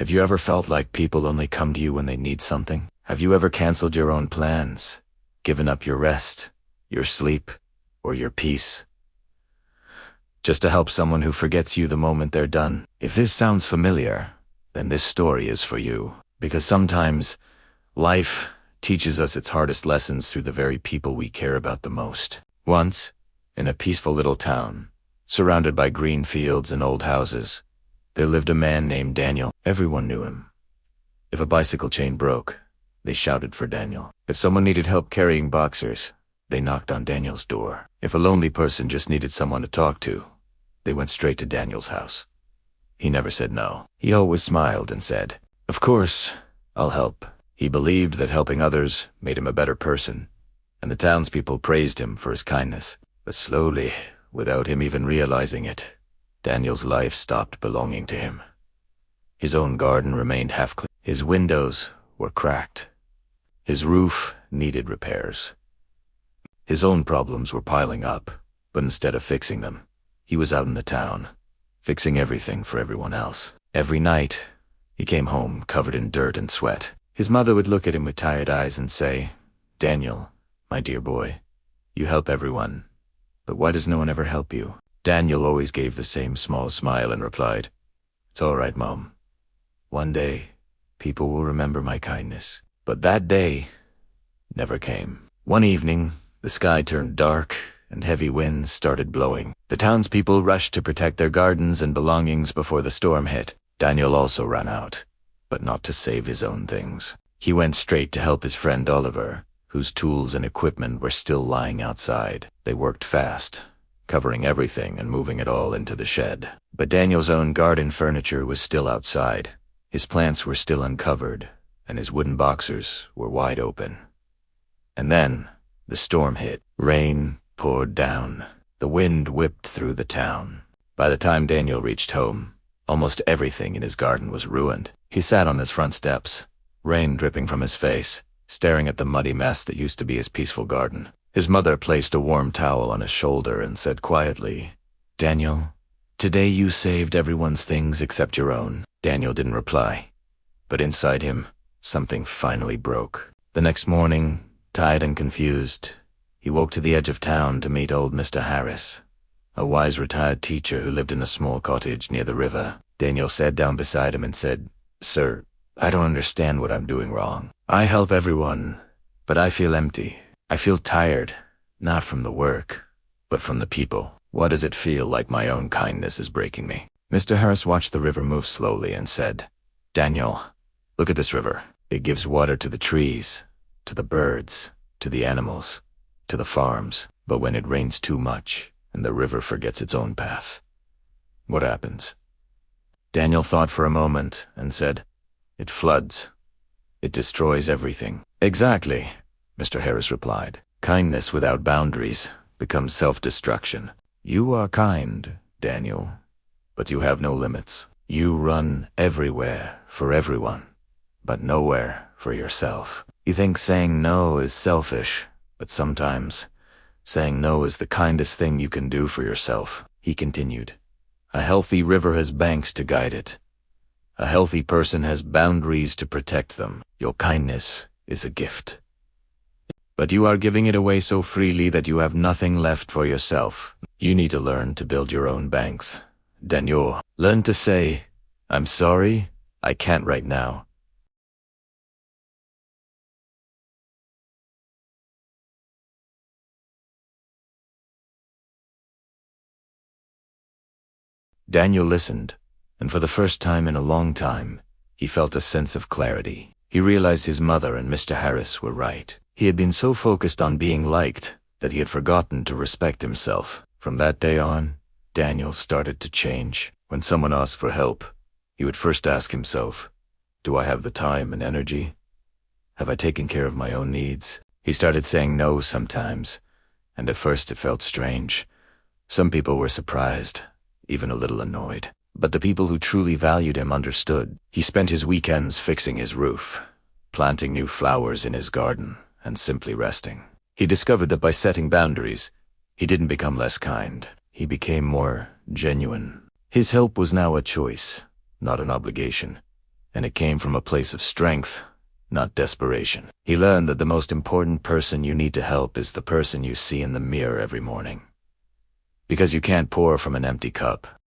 Have you ever felt like people only come to you when they need something? Have you ever canceled your own plans, given up your rest, your sleep, or your peace, just to help someone who forgets you the moment they're done? If this sounds familiar, then this story is for you. Because sometimes, life teaches us its hardest lessons through the very people we care about the most. Once, in a peaceful little town, surrounded by green fields and old houses, there lived a man named Daniel. Everyone knew him. If a bicycle chain broke, they shouted for Daniel. If someone needed help carrying boxers, they knocked on Daniel's door. If a lonely person just needed someone to talk to, they went straight to Daniel's house. He never said no. He always smiled and said, "Of course, I'll help." He believed that helping others made him a better person, and the townspeople praised him for his kindness. But slowly, without him even realizing it, Daniel's life stopped belonging to him. His own garden remained half-clean. His windows were cracked. His roof needed repairs. His own problems were piling up, but instead of fixing them, he was out in the town, fixing everything for everyone else. Every night, he came home covered in dirt and sweat. His mother would look at him with tired eyes and say, "Daniel, my dear boy, you help everyone, but why does no one ever help you?" Daniel always gave the same small smile and replied, "It's all right, Mom. One day, people will remember my kindness." But that day never came. One evening, the sky turned dark and heavy winds started blowing. The townspeople rushed to protect their gardens and belongings before the storm hit. Daniel also ran out, but not to save his own things. He went straight to help his friend Oliver, whose tools and equipment were still lying outside. They worked fast, covering everything and moving it all into the shed. But Daniel's own garden furniture was still outside. His plants were still uncovered, and his wooden boxers were wide open. And then, the storm hit. Rain poured down. The wind whipped through the town. By the time Daniel reached home, almost everything in his garden was ruined. He sat on his front steps, rain dripping from his face, staring at the muddy mess that used to be his peaceful garden. His mother placed a warm towel on his shoulder and said quietly, "Daniel, today you saved everyone's things except your own." Daniel didn't reply, but inside him, something finally broke. The next morning, tired and confused, he woke to the edge of town to meet old Mr. Harris, a wise retired teacher who lived in a small cottage near the river. Daniel sat down beside him and said, "Sir, I don't understand what I'm doing wrong. I help everyone, but I feel empty. I feel tired, not from the work, but from the people. Why does it feel like my own kindness is breaking me?" Mr. Harris watched the river move slowly and said, "Daniel, look at this river. It gives water to the trees, to the birds, to the animals, to the farms. But when it rains too much and the river forgets its own path, what happens?" Daniel thought for a moment and said, "It floods. It destroys everything." "Exactly," Mr. Harris replied. "Kindness without boundaries becomes self-destruction. You are kind, Daniel, but you have no limits. You run everywhere for everyone, but nowhere for yourself. You think saying no is selfish, but sometimes saying no is the kindest thing you can do for yourself." He continued, "A healthy river has banks to guide it. A healthy person has boundaries to protect them. Your kindness is a gift, but you are giving it away so freely that you have nothing left for yourself. You need to learn to build your own banks. Daniel, learn to say, 'I'm sorry, I can't right now.'" Daniel listened, and for the first time in a long time, he felt a sense of clarity. He realized his mother and Mr. Harris were right. He had been so focused on being liked that he had forgotten to respect himself. From that day on, Daniel started to change. When someone asked for help, he would first ask himself, "Do I have the time and energy? Have I taken care of my own needs?" He started saying no sometimes, and at first it felt strange. Some people were surprised, even a little annoyed. But the people who truly valued him understood. He spent his weekends fixing his roof, planting new flowers in his garden, and simply resting. He discovered that by setting boundaries, he didn't become less kind. He became more genuine. His help was now a choice, not an obligation. and it came from a place of strength, not desperation. He learned that the most important person you need to help is the person you see in the mirror every morning. Because you can't pour from an empty cup.